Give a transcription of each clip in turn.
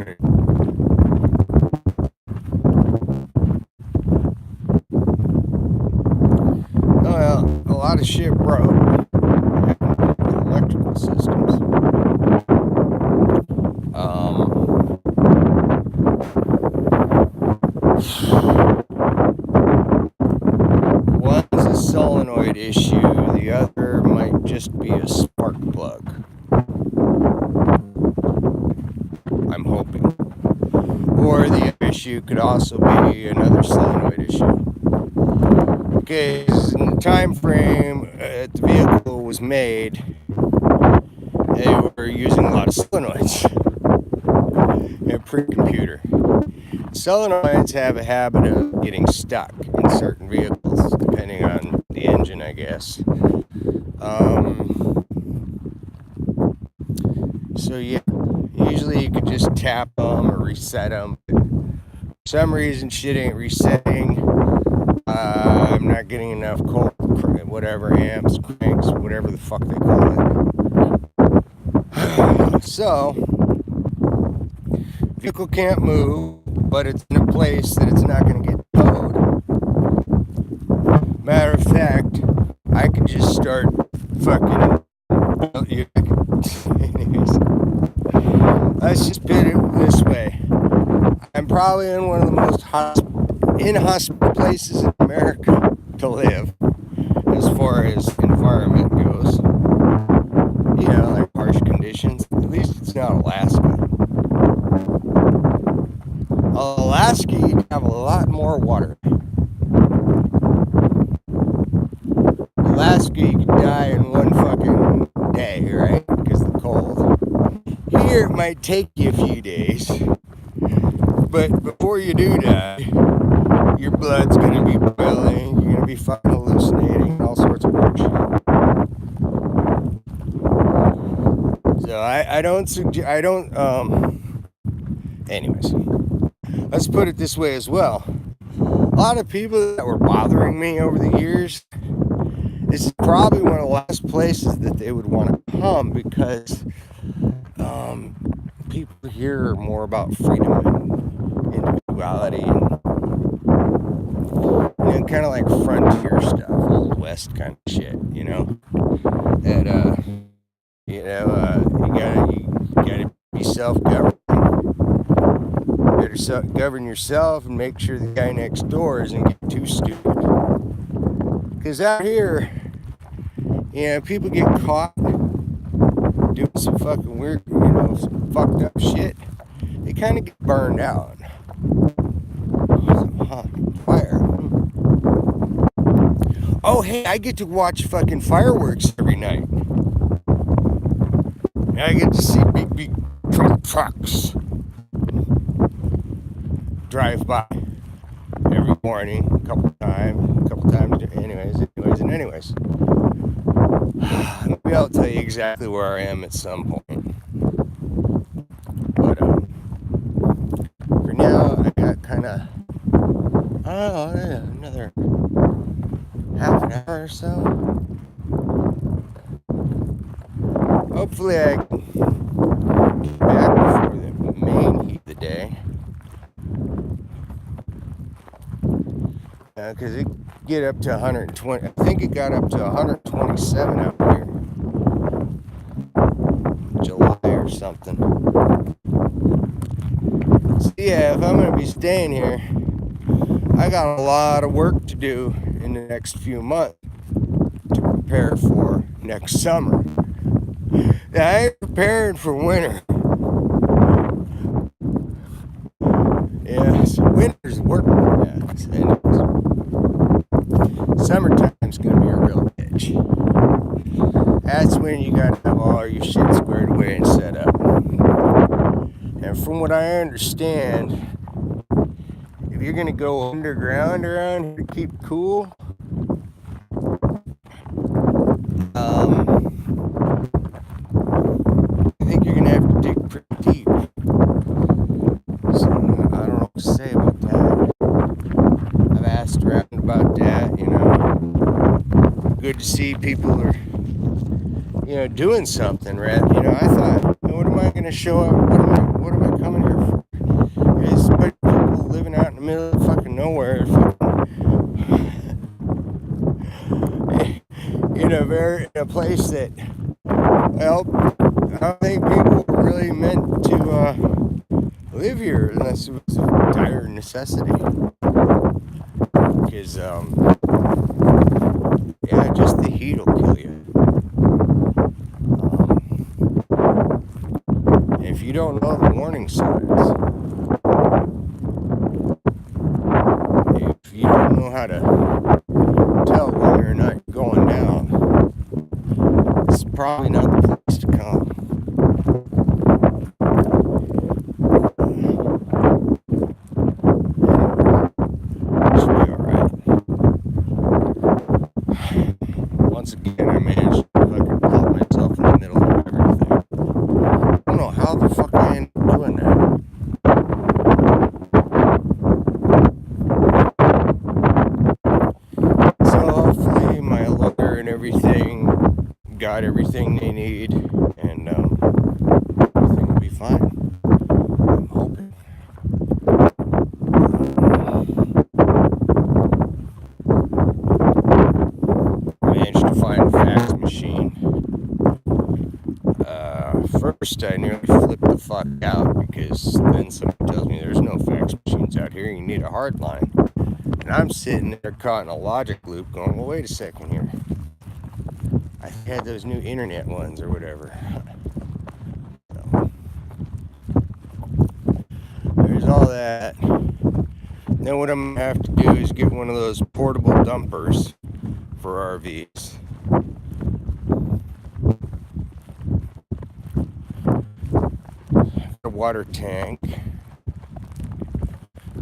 started. Well, a lot of shit broke. Electrical systems. One's a solenoid issue, the other might just be a spark plug. I'm hoping. Or the issue could also be another solenoid issue. Because in the time frame the vehicle was made, they were using a lot of solenoids in pre-computer. Solenoids have a habit of getting stuck in certain vehicles, depending on the engine, I guess. So yeah, usually you could just tap them or reset them. But for some reason, shit ain't resetting. I'm not getting enough cold, whatever, amps, cranks, whatever the fuck they call it. So, vehicle can't move, but it's in a place that it's not going to get towed. Matter of fact, I could just start fucking. Anyways, let's just put it this way. I'm probably in one of the most inhospitable places in America to live, as far as environment goes. You know, like harsh conditions. At least it's not Alaska. Alaska, you'd have a lot more water. Alaska, you could die in one fucking day, right? Because of the cold. Here, it might take you a few days. But before you do die, your blood's gonna be boiling, you're gonna be fucking hallucinating, all sorts of bullshit. So anyways, let's put it this way as well. A lot of people that were bothering me over the years, this is probably one of the last places that they would want to come, because people here are more about freedom and individuality and kind of like frontier stuff, Old West kind of shit, you know. That you gotta be self-governed. You better govern yourself and make sure the guy next door isn't getting too stupid. Because out here, people get caught doing some fucking weird, some fucked up shit. They kind of get burned out. Fire. Oh, hey, I get to watch fucking fireworks every night. I get to see big trucks drive by every morning, a couple times, anyways. Maybe I'll tell you exactly where I am at some point. But for now, I got kind of, another half an hour or so. Hopefully I can get back before the main heat of the day. Because it get up to 120. I think it got up to 127 out here. July or something. So yeah, if I'm going to be staying here, I got a lot of work to do in the next few months to prepare for next summer. Now, I ain't preparing for winter. Yeah, so winter's work. Yeah, summertime's gonna be a real bitch. That's when you gotta have all your shit squared away and set up. And from what I understand, if you're gonna go underground around here to keep cool, I think you're gonna have to dig pretty deep. So I don't know what to say about that. I've asked around about that, Good to see people are, doing something, right? I thought, what am I gonna show up? What am I coming here for? nowhere, in a place that, well, I don't think people were really meant to live here unless it was a dire necessity. Because, yeah, just the heat will kill you. If you don't know the warning signs, if you don't know how to tell whether or not you're going down, it's probably not the place to come. Should be alright. Once again, I managed to fucking plop myself in the middle of everything. I don't know how the fuck I ended up doing that. So hopefully my lawyer and everything got everything they need, and everything will be fine. I'm hoping. I managed to find a fax machine. First I nearly flipped the fuck out, because then somebody tells me there's no fax machines out here, you need a hard line. And I'm sitting there caught in a logic loop going, well, wait a second here. I had those new internet ones or whatever. So, there's all that. Then what I'm going to have to do is get one of those portable dumpers for RVs. A water tank.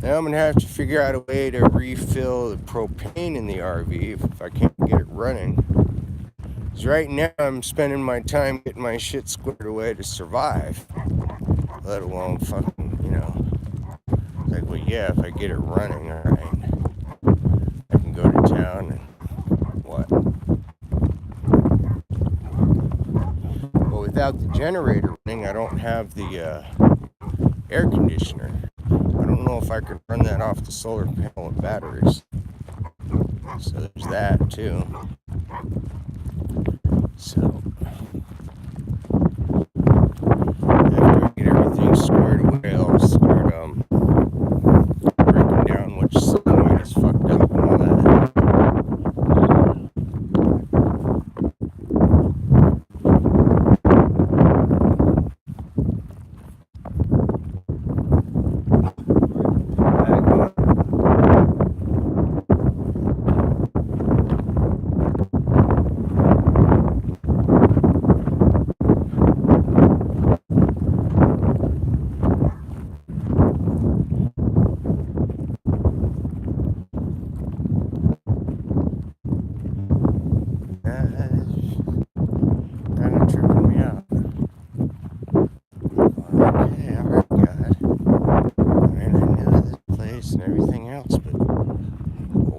Now I'm going to have to figure out a way to refill the propane in the RV if I can't get it running. Because right now I'm spending my time getting my shit squared away to survive. Let alone fucking, like, well, yeah, if I get it running, alright, I can go to town and what? But without the generator running, I don't have the air conditioner. I don't know if I could run that off the solar panel with batteries. So there's that too. So after I get everything squared away, I'll start breaking down which solenoid is fucked up and all that.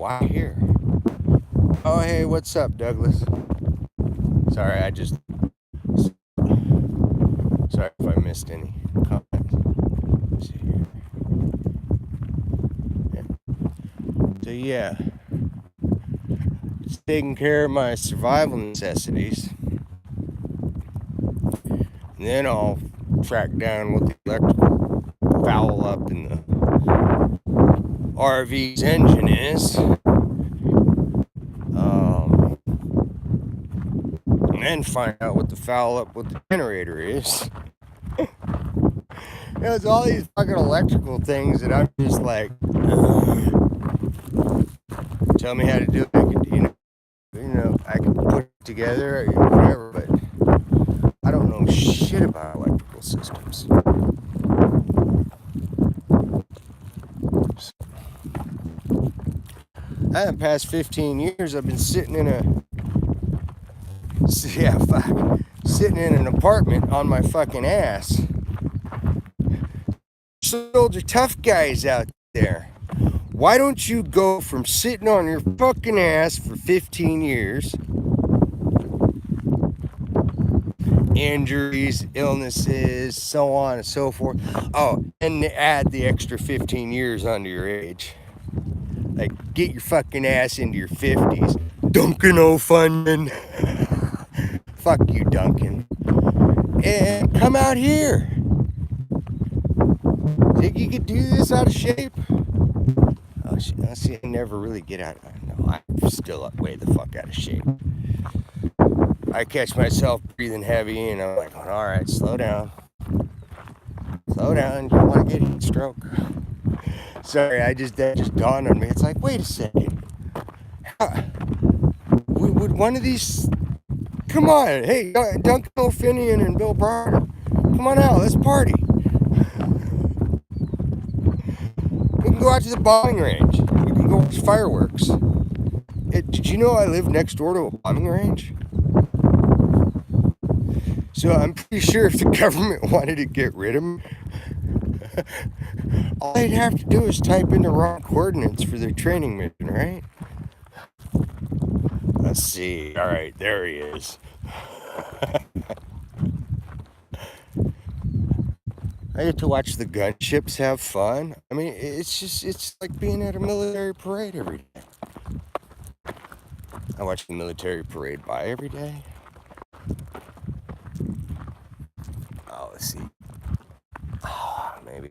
Why here? Oh, hey, what's up, Douglas? Sorry, sorry if I missed any comments. Let's see here. So, yeah. Just taking care of my survival necessities. And then I'll track down what the electrical foul up in the RV's engine is. And then find out what the foul up with the generator is. It's all these fucking electrical things that I'm just like, tell me how to do it. I could, I can put it together or whatever, but I don't know shit about electrical systems. In the past 15 years, I've been sitting in an apartment on my fucking ass. Soldier tough guys out there. Why don't you go from sitting on your fucking ass for 15 years, injuries, illnesses, so on and so forth, and add the extra 15 years onto your age? Like, get your fucking ass into your 50s. Duncan O'Funyon. Fuck you, Duncan. And come out here. Think you could do this out of shape? Oh, see, I never really get out. No, I'm still way the fuck out of shape. I catch myself breathing heavy, and I'm like, all right, slow down. Slow down. You don't want to get heat stroke. Sorry, that just dawned on me. It's like, wait a second. Would one of these... Come on. Hey, Duncan O'Finian and Bill Barber. Come on out. Let's party. We can go out to the bombing range. You can go watch fireworks. Did you know I live next door to a bombing range? So I'm pretty sure if the government wanted to get rid of me, all they'd have to do is type in the wrong coordinates for their training mission, right? Let's see. All right, there he is. I get to watch the gunships have fun. I mean, it's like being at a military parade every day. I watch the military parade by every day. Oh, let's see. Oh, maybe.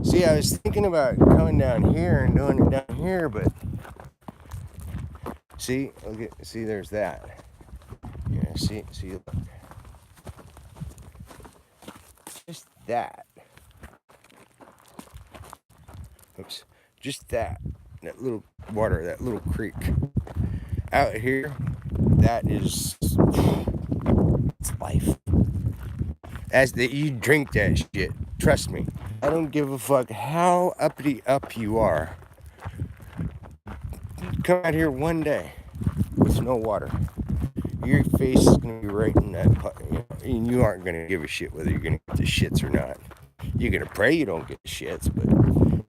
See, I was thinking about coming down here and doing it down here, but see, see, there's that. Yeah, see, look. Just that. Oops, just that little water, that little creek out here. That is, it's life. You drink that shit. Trust me. I don't give a fuck how uppity up you are. Come out here one day with no water. Your face is going to be right in that, and you aren't going to give a shit whether you're going to get the shits or not. You're going to pray you don't get the shits, but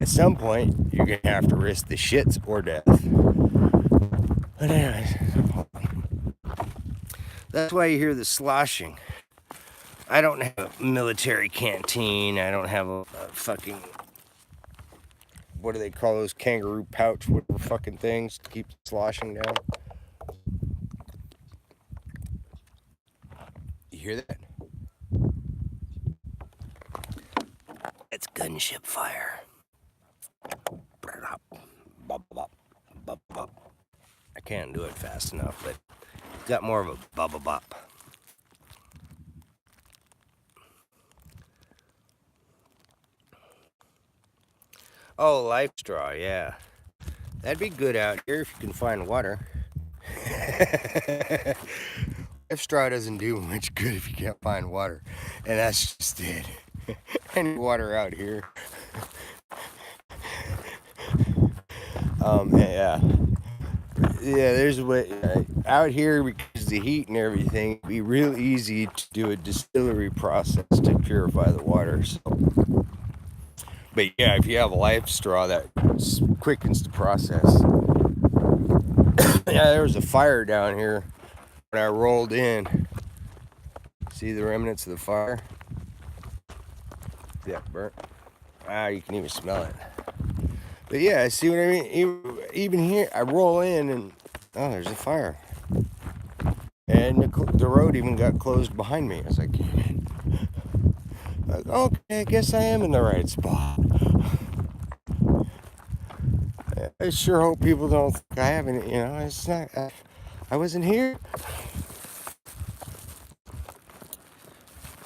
at some point, you're going to have to risk the shits or death. But anyways, that's why you hear the sloshing. I don't have a military canteen. I don't have a fucking, what do they call those, kangaroo pouch, whatever fucking things to keep sloshing down. You hear that? It's gunship fire. I can't do it fast enough, but it's got more of a bubble bop. Oh, life straw, yeah. That'd be good out here if you can find water. Life straw doesn't do much good if you can't find water. And that's just it. I need water out here. Yeah. Yeah, there's a way. Out here, because of the heat and everything, it'd be real easy to do a distillery process to purify the water. So. But yeah, if you have a life straw, that quickens the process. Yeah, there was a fire down here when I rolled in. See the remnants of the fire? Yeah, burnt. You can even smell it. But yeah, see what I mean? Even here, I roll in and, oh, there's a fire. And the road even got closed behind me. I was like, okay, I guess I am in the right spot. I sure hope people don't think I haven't, it's not, I wasn't here.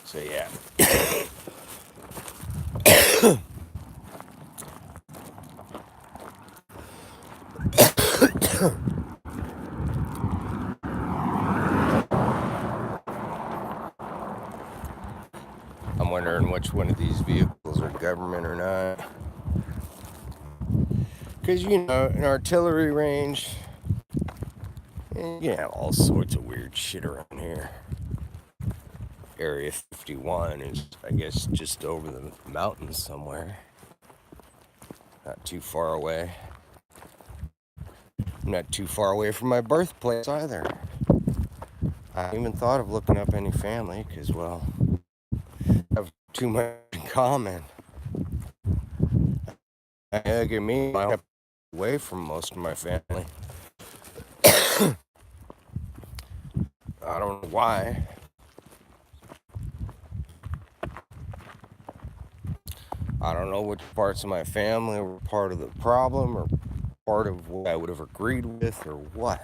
So yeah. I'm wondering which one of these vehicles are government or not. Because, an artillery range, you can have all sorts of weird shit around here. Area 51 is, I guess, just over the mountains somewhere. Not too far away. I'm not too far away from my birthplace either. I haven't even thought of looking up any family because, well, I have too much in common. Look at me, I have away from most of my family. I don't know why. I don't know which parts of my family were part of the problem or part of what I would have agreed with or what.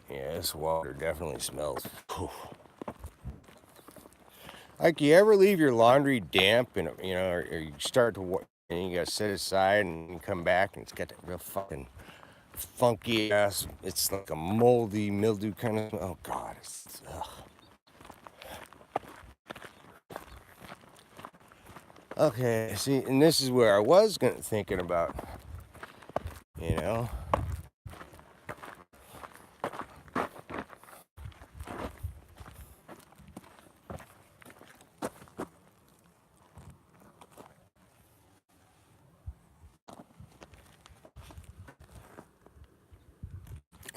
Yeah, this water definitely smells. Like, you ever leave your laundry damp and, you know, or you start to, and you gotta set it aside and you come back and it's got that real fucking funky ass, it's like a moldy mildew kind of, oh God, ugh. Okay, see, and this is where I was thinking about, you know.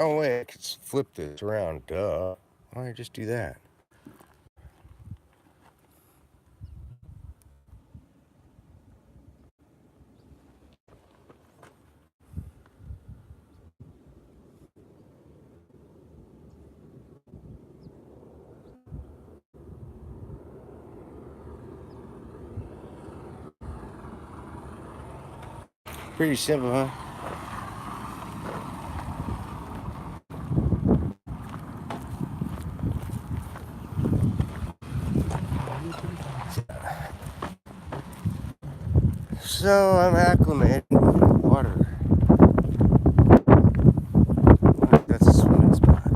Oh wait, I could flip this around, duh. Why don't I just do that? Pretty simple, huh? So I'm acclimated to water. That's a swimming spot.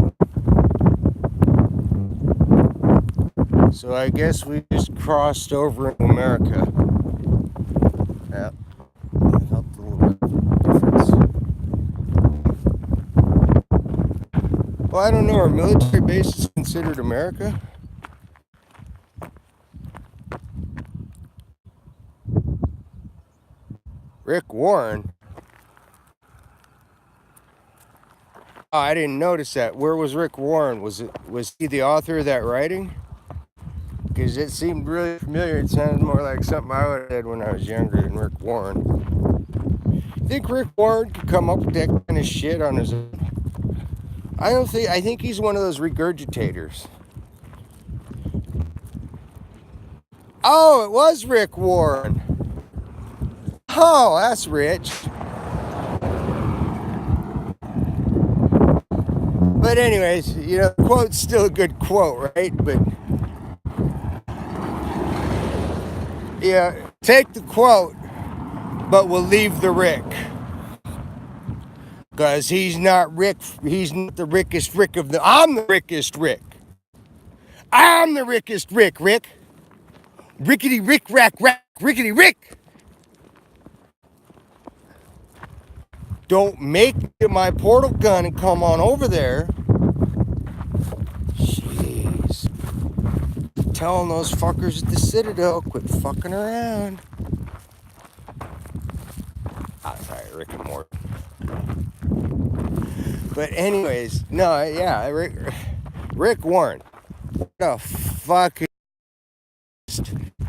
So I guess we just crossed over into America. Yeah, it helped a little bit difference. Well, I don't know. Are military bases considered America? Rick Warren. Oh, I didn't notice that. Where was Rick Warren? Was he the author of that writing? Because it seemed really familiar. It sounded more like something I would have said when I was younger than Rick Warren. Think Rick Warren could come up with that kind of shit on his own? I think he's one of those regurgitators. Oh, it was Rick Warren. Oh, that's rich. But anyways, you know, the quote's still a good quote, right? But yeah, take the quote, but we'll leave the Rick. Because he's not Rick, he's not the rickest Rick of the, I'm the rickest Rick. I'm the rickest Rick, Rick. Rickety Rick, rack, rickety Rick. Don't make me get my portal gun and come on over there. Jeez. Telling those fuckers at the Citadel, quit fucking around. Sorry, Rick and Morty. But anyways, no, yeah, Rick Warren. What a fucking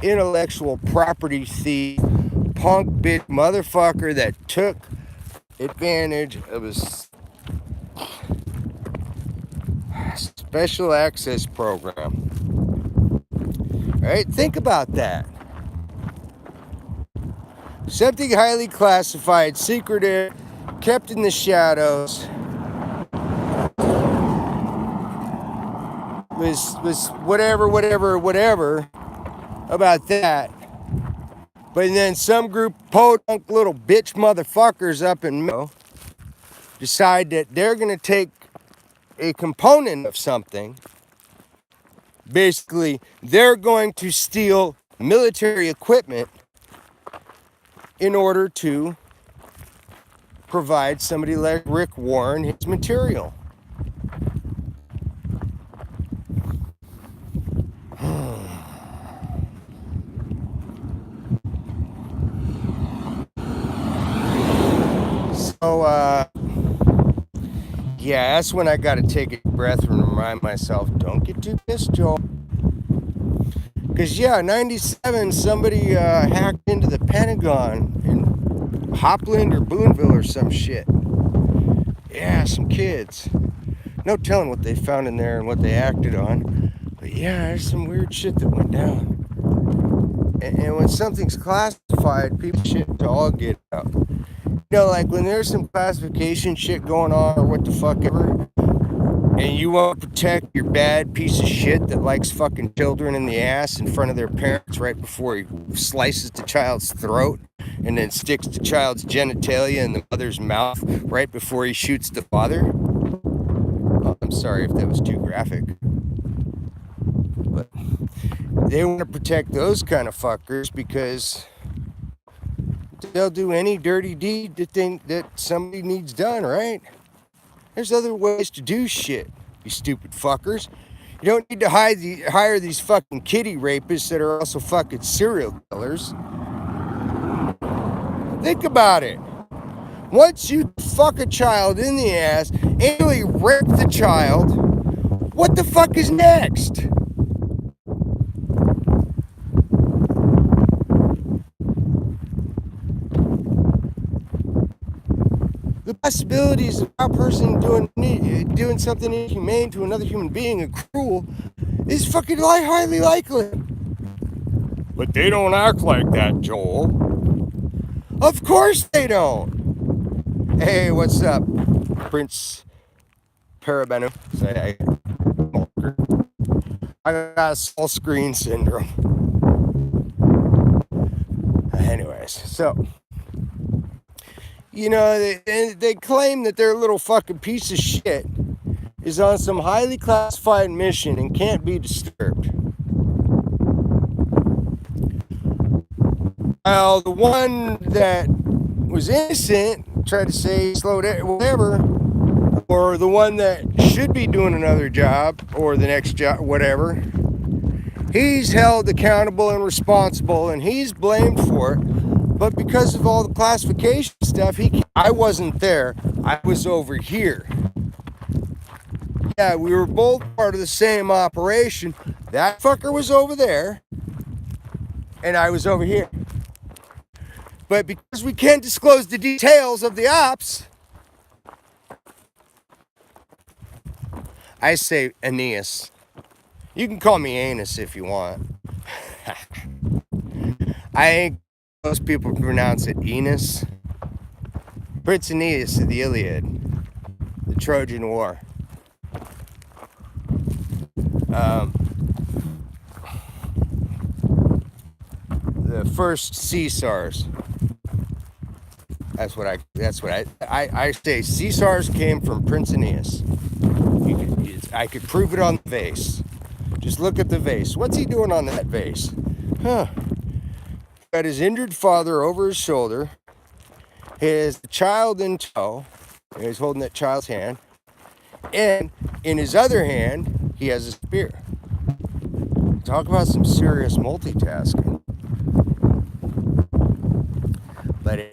intellectual property thief, punk bitch motherfucker that took advantage of his special access program. All right, think about that. Something highly classified, secretive, kept in the shadows, was whatever about that. But then some group podunk little bitch motherfuckers up in Mexico decide that they're going to take a component of something. Basically, they're going to steal military equipment in order to provide somebody like Rick Warren his material. So, yeah, that's when I got to take a breath and remind myself, don't get too pissed, Joel. Because, yeah, 97, somebody hacked into the Pentagon in Hopland or Boonville or some shit. Yeah, some kids. No telling what they found in there and what they acted on. But, yeah, there's some weird shit that went down. And when something's classified, people shit to all get out. You know, like when there's some classification shit going on or what the fuck ever, and you want to protect your bad piece of shit that likes fucking children in the ass in front of their parents right before he slices the child's throat and then sticks the child's genitalia in the mother's mouth right before he shoots the father. Oh, I'm sorry if that was too graphic. But they want to protect those kind of fuckers because they'll do any dirty deed that somebody needs done, right? There's other ways to do shit, you stupid fuckers. You don't need to hire these fucking kitty rapists that are also fucking serial killers. Think about it. Once you fuck a child in the ass, anally rape the child, what the fuck is next? The possibilities of a person doing something inhumane to another human being and cruel is fucking highly likely. But they don't act like that, Joel. Of course they don't. Hey, what's up, Prince Parabenu? I got small screen syndrome. Anyways, so... You know, they claim that their little fucking piece of shit is on some highly classified mission and can't be disturbed. Well, the one that was innocent tried to say slow down, whatever, or the one that should be doing another job or the next job, whatever, he's held accountable and responsible and he's blamed for it. But because of all the classification stuff, I wasn't there. I was over here. Yeah, we were both part of the same operation. That fucker was over there, and I was over here. But because we can't disclose the details of the ops, I say Aeneas. You can call me Anus if you want. I ain't. Most people pronounce it Enos. Prince Aeneas of the Iliad, the Trojan War. The first Caesars. That's what I say. Caesars came from Prince Aeneas. I could prove it on the vase. Just look at the vase. What's he doing on that vase? Huh. Got his injured father over his shoulder, his child in tow, and he's holding that child's hand, and in his other hand, he has a spear. Talk about some serious multitasking. But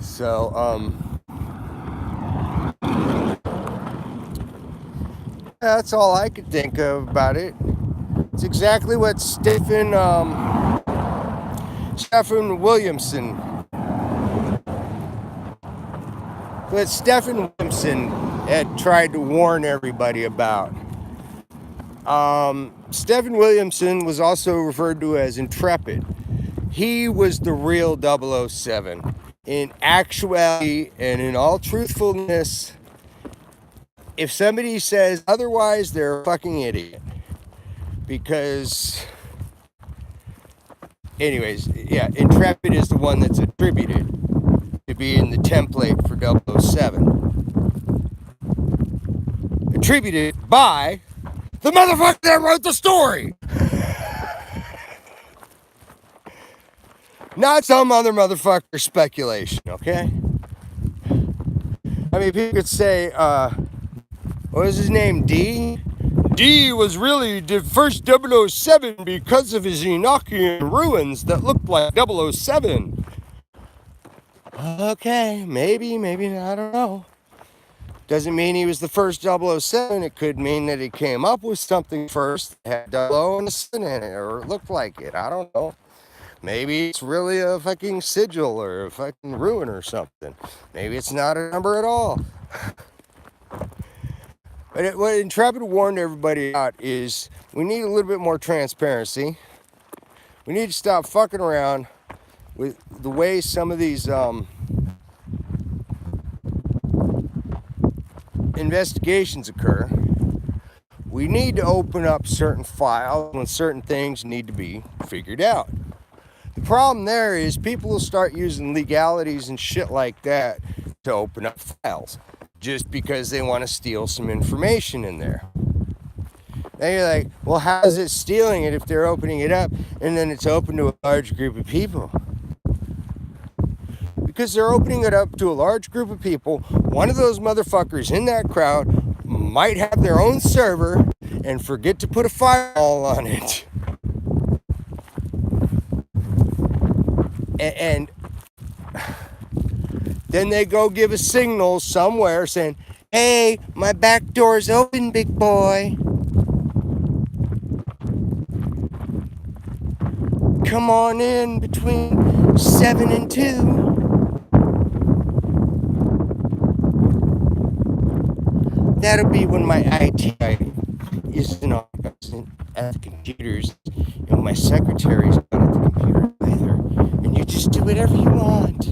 so, that's all I could think of about it. It's exactly what Stephen Williamson had tried to warn everybody about. Stephen Williamson was also referred to as Intrepid. He was the real 007. In actuality and in all truthfulness, if somebody says otherwise, they're a fucking idiot. Because, anyways, yeah, Intrepid is the one that's attributed to being the template for 007. Attributed by the motherfucker that wrote the story! Not some other motherfucker speculation, okay? I mean, people could say, what was his name, D? D was really the first 007 because of his Enochian ruins that looked like 007. Okay, maybe not, I don't know. Doesn't mean he was the first 007. It could mean that he came up with something first that had 00 and a 7 in it, or it looked like it. I don't know. Maybe it's really a fucking sigil or a fucking ruin or something. Maybe it's not a number at all. But what Intrepid warned everybody about is we need a little bit more transparency. We need to stop fucking around with the way some of these investigations occur. We need to open up certain files when certain things need to be figured out. The problem there is people will start using legalities and shit like that to open up files just because they want to steal some information in there. Then you're like, well, how is it stealing it if they're opening it up and then it's open to a large group of people? Because they're opening it up to a large group of people. One of those motherfuckers in that crowd might have their own server and forget to put a firewall on it. And then they go give a signal somewhere saying, hey, my back door's open, big boy. Come on in between 7 and 2. That'll be when my IT guy isn't on at the computers. You know, my secretary's not at the computer either. And you just do whatever you want.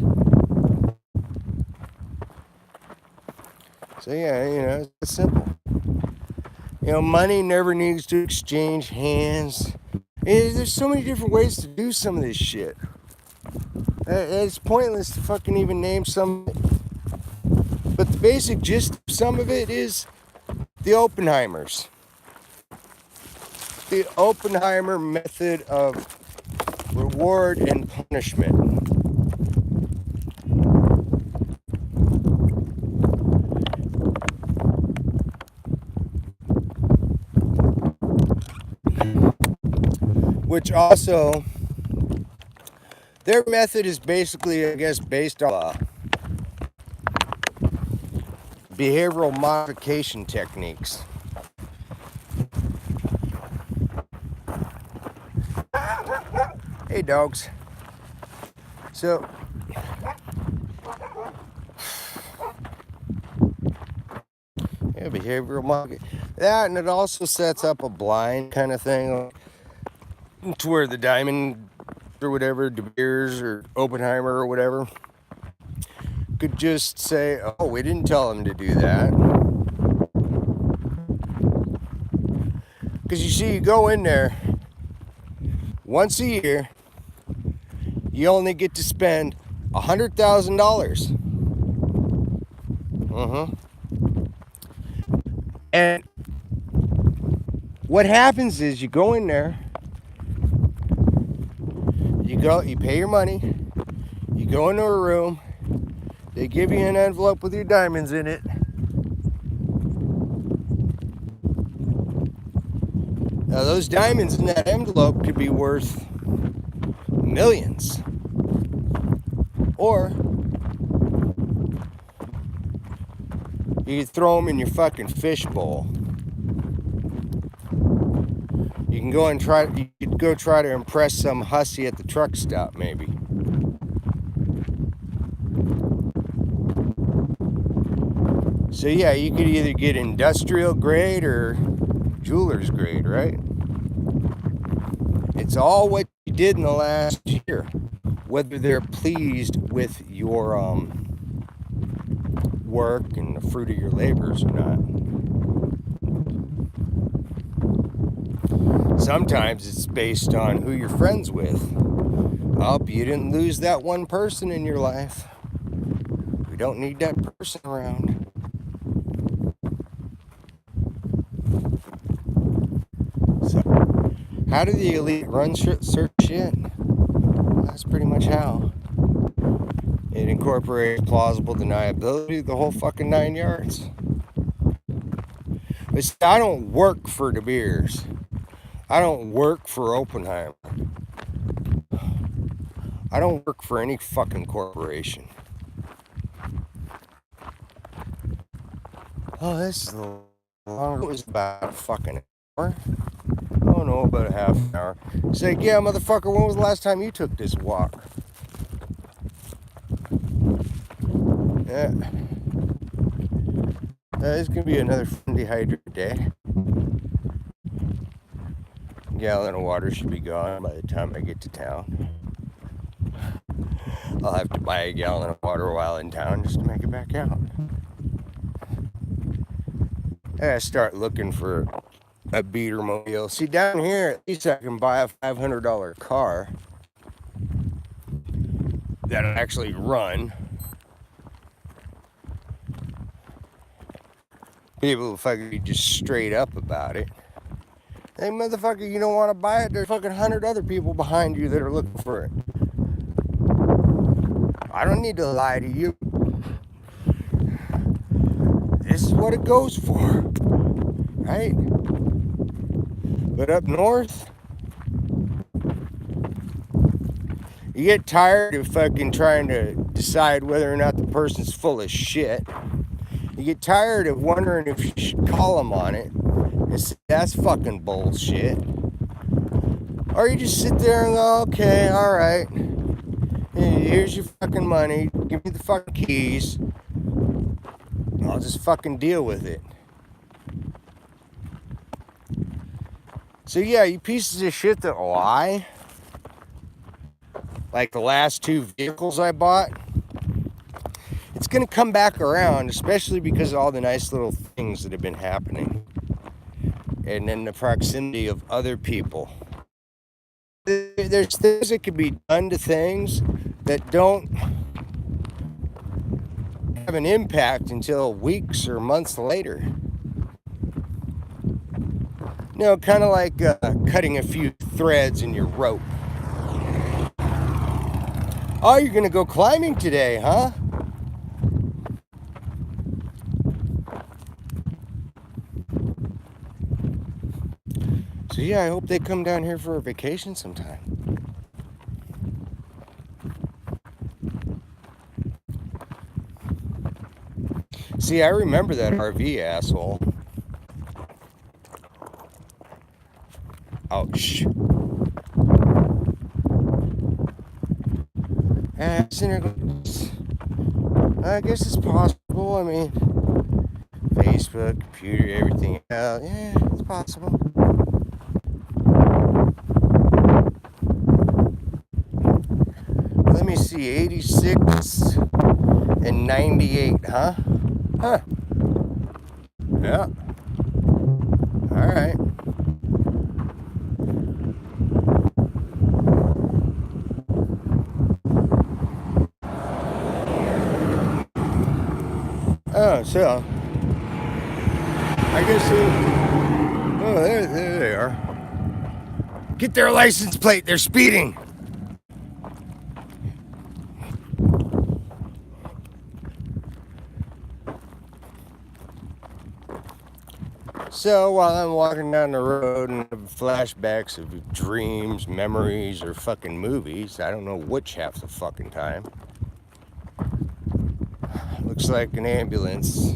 So yeah, you know, it's simple. You know, money never needs to exchange hands. There's so many different ways to do some of this shit. It's pointless to fucking even name some. But the basic gist of some of it is the Oppenheimers. The Oppenheimer method of reward and punishment. Which also, their method is basically, I guess, based on behavioral modification techniques. Hey, dogs. So, yeah, behavioral modification. That, and it also sets up a blind kind of thing to where the Diamond or whatever, De Beers or Oppenheimer or whatever, could just say, oh, we didn't tell him to do that. Because you see, you go in there once a year, you only get to spend $100,000. And what happens is you go in there, you pay your money, you go into a room, they give you an envelope with your diamonds in it. Now those diamonds in that envelope could be worth millions. Or you could throw them in your fucking fishbowl. You can go and you could go try to impress some hussy at the truck stop, maybe. So yeah, you could either get industrial grade or jeweler's grade, right? It's all what you did in the last year, whether they're pleased with your work and the fruit of your labors or not. Sometimes it's based on who you're friends with. I hope you didn't lose that one person in your life. We don't need that person around. So, how do the elite run search shit? That's pretty much how. It incorporates plausible deniability, the whole fucking 9 yards. But see, I don't work for De Beers. I don't work for Oppenheimer. I don't work for any fucking corporation. Oh, this is the longer. It was about a fucking hour. Oh no, about a half an hour. It's like, yeah, motherfucker, when was the last time you took this walk? Yeah. It's gonna be another fun dehydrated day. A gallon of water should be gone by the time I get to town. I'll have to buy a gallon of water while in town just to make it back out. I gotta start looking for a beater mobile. See, down here, at least I can buy a $500 car that'll actually run. People will fucking be just straight up about it. Hey, motherfucker, you don't want to buy it? There's fucking 100 other people behind you that are looking for it. I don't need to lie to you. This is what it goes for, right? But up north, you get tired of fucking trying to decide whether or not the person's full of shit. You get tired of wondering if you should call them on it. That's fucking bullshit. Or you just sit there and go, okay, alright. Here's your fucking money. Give me the fucking keys. I'll just fucking deal with it. So yeah, you pieces of shit that lie. Like the last 2 vehicles I bought. It's going to come back around, especially because of all the nice little things that have been happening. And then the proximity of other people. There's things that can be done to things that don't have an impact until weeks or months later. You know, kind of like cutting a few threads in your rope. Oh, you're going to go climbing today, huh? So yeah, I hope they come down here for a vacation sometime. See, I remember that RV asshole. Ouch. I guess it's possible. I mean, Facebook, computer, everything else. Yeah, it's possible. Let me see, 86 and 98, huh? Huh. Yeah. All right. Oh, so I guess there they are. Get their license plate. They're speeding. So while I'm walking down the road and have flashbacks of dreams, memories, or fucking movies, I don't know which half the fucking time. Looks like an ambulance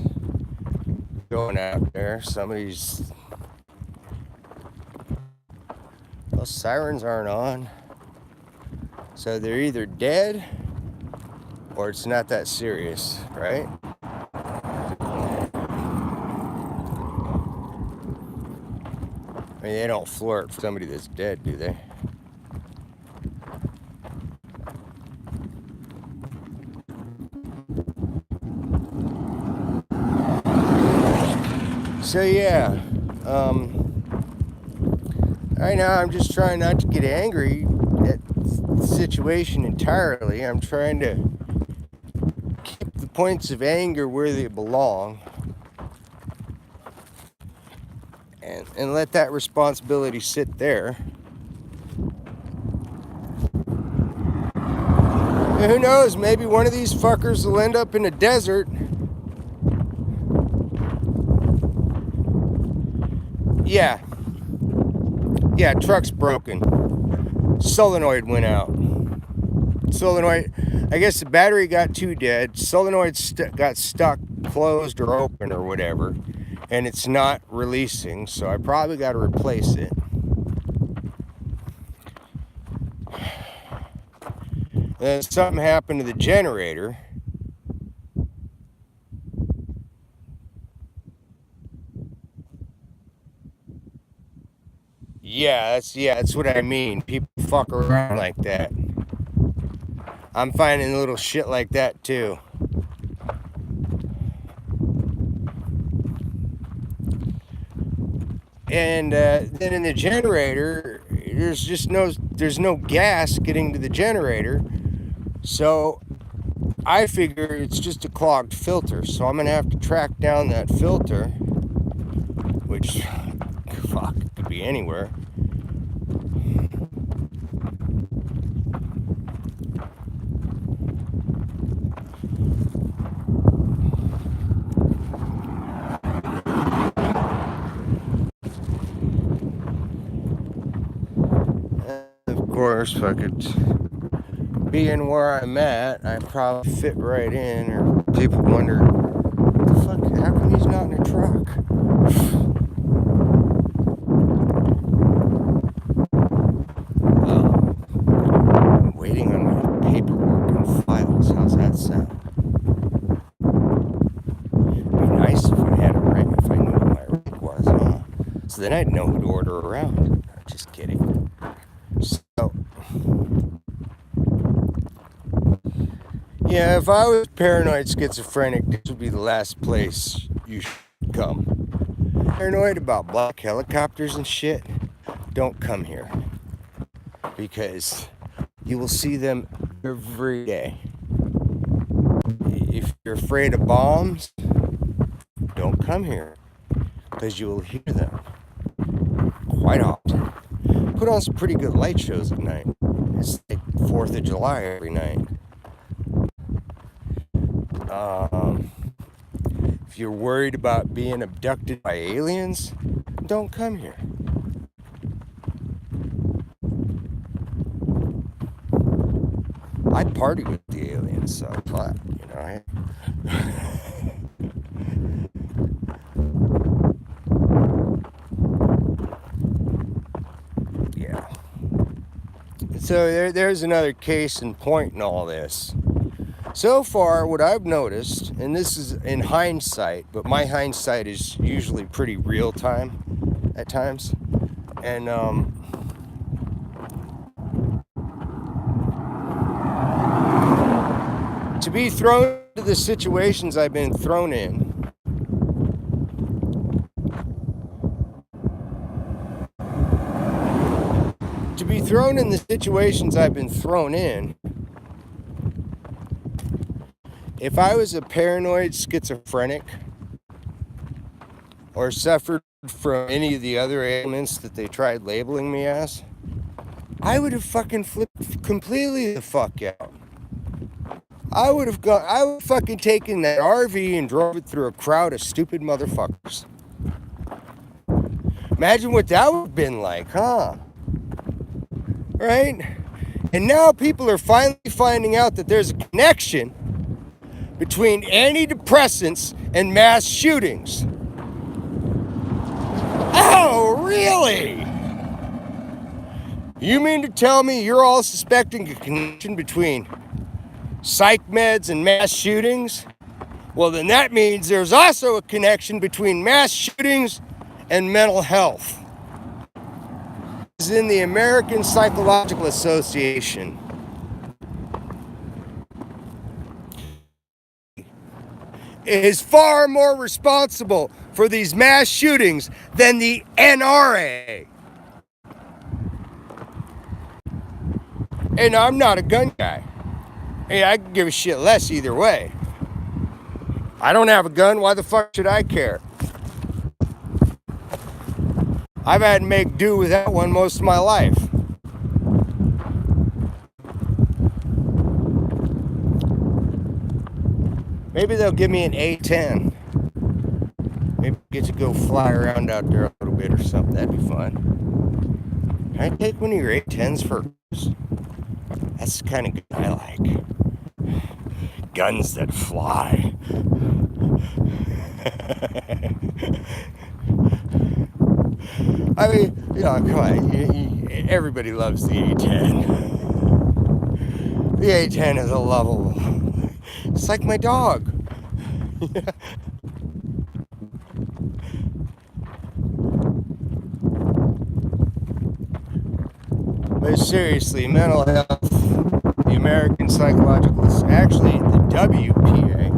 going out there. Somebody's... Well, sirens aren't on. So they're either dead or it's not that serious, right? I mean, they don't flirt for somebody that's dead, do they? So yeah, right now I'm just trying not to get angry at the situation entirely. I'm trying to keep the points of anger where they belong. And let that responsibility sit there. And who knows, maybe one of these fuckers will end up in a desert. Yeah, truck's broken. Solenoid went out. Solenoid, I guess the battery got too dead. Solenoid got stuck closed or open or whatever, and it's not releasing, so I probably got to replace it. Then something happened to the generator. Yeah, that's what I mean. People fuck around like that. I'm finding little shit like that too. And then in the generator, there's no gas getting to the generator, so I figure it's just a clogged filter. So I'm gonna have to track down that filter, which, fuck, it could be anywhere. Of course, if I could being where I'm at, I probably fit right in, or people wonder, what the fuck, how come he's not in a truck? I'm waiting on my paperwork and files. How's that sound? It'd be nice if I had a rank, if I knew what my rank was, huh? So then I'd know who to order around. No, just kidding. So, yeah, if I was paranoid schizophrenic, this would be the last place you should come. Paranoid about black helicopters and shit, don't come here. Because you will see them every day. If you're afraid of bombs, don't come here. Because you will hear them quite often. Put on some pretty good light shows at night. It's like 4th of July every night. If you're worried about being abducted by aliens, don't come here. I party with the aliens, so fuck, you know. Yeah. So there's another case in point in all this. So far, what I've noticed, and this is in hindsight, but my hindsight is usually pretty real time at times, and to be thrown into the situations I've been thrown in, if I was a paranoid schizophrenic or suffered from any of the other ailments that they tried labeling me as, I would have fucking flipped completely the fuck out. I would have fucking taken that RV and drove it through a crowd of stupid motherfuckers. Imagine what that would have been like, huh? Right? And now people are finally finding out that there's a connection between antidepressants and mass shootings. Oh, really? You mean to tell me you're all suspecting a connection between psych meds and mass shootings? Well, then that means there's also a connection between mass shootings and mental health. This is in the American Psychological Association. Is far more responsible for these mass shootings than the NRA. And I'm not a gun guy. Hey, I could give a shit less either way. I don't have a gun, why the fuck should I care? I've had to make do without one most of my life. Maybe they'll give me an A10. Maybe get to go fly around out there a little bit or something. That'd be fun. Can I take one of your A10s for? That's the kind of gun I like. Guns that fly. I mean, come on. Everybody loves the A10. The A10 is a lovable. It's like my dog. But seriously, mental health, the American Psychological, actually the WPA,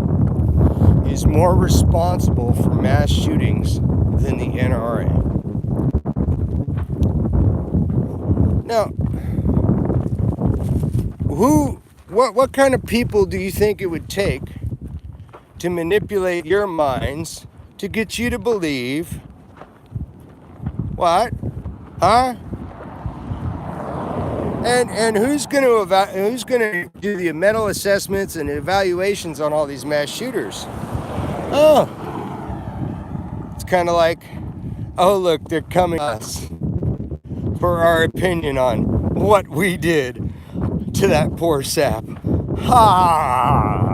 is more responsible for mass shootings than the NRA. Now, what kind of people do you think it would take to manipulate your minds to get you to believe what? Huh? And who's going to do the mental assessments and evaluations on all these mass shooters? Oh, it's kind of like, oh look, they're coming to us for our opinion on what we did to that poor sap. Ha!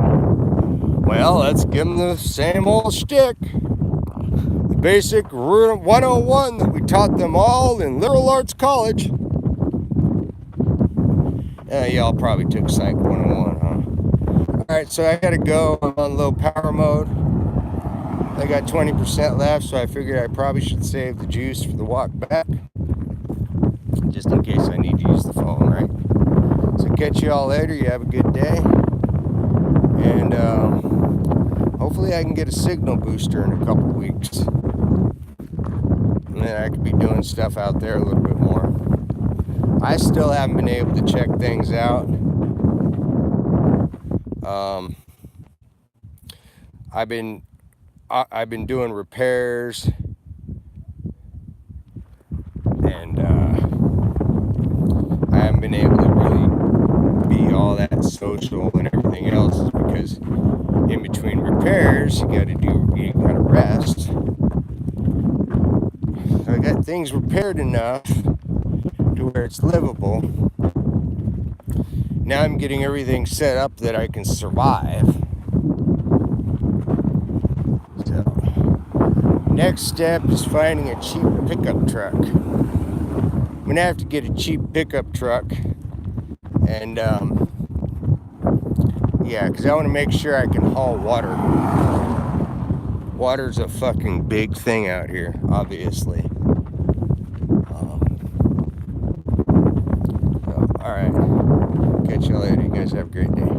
Well, let's give them the same old shtick. The basic 101 that we taught them all in liberal arts college. Y'all probably took Psych 101, huh? Alright, so I gotta go. I'm on low power mode. I got 20% left, so I figured I probably should save the juice for the walk back. Just in case I need to use the phone, right? So catch you all later. You have a good day. And hopefully I can get a signal booster in a couple weeks. And then I could be doing stuff out there a little bit more. I still haven't been able to check things out. I've been doing repairs, and I haven't been able to really be all that social and everything else because in between repairs you gotta rest. So I got things repaired enough to where it's livable. Now I'm getting everything set up that I can survive. So, next step is finding a cheap pickup truck. I'm gonna have to get a cheap pickup truck, and yeah, because I want to make sure I can haul water. Water's a fucking big thing out here, obviously. Alright, catch you later. You guys have a great day.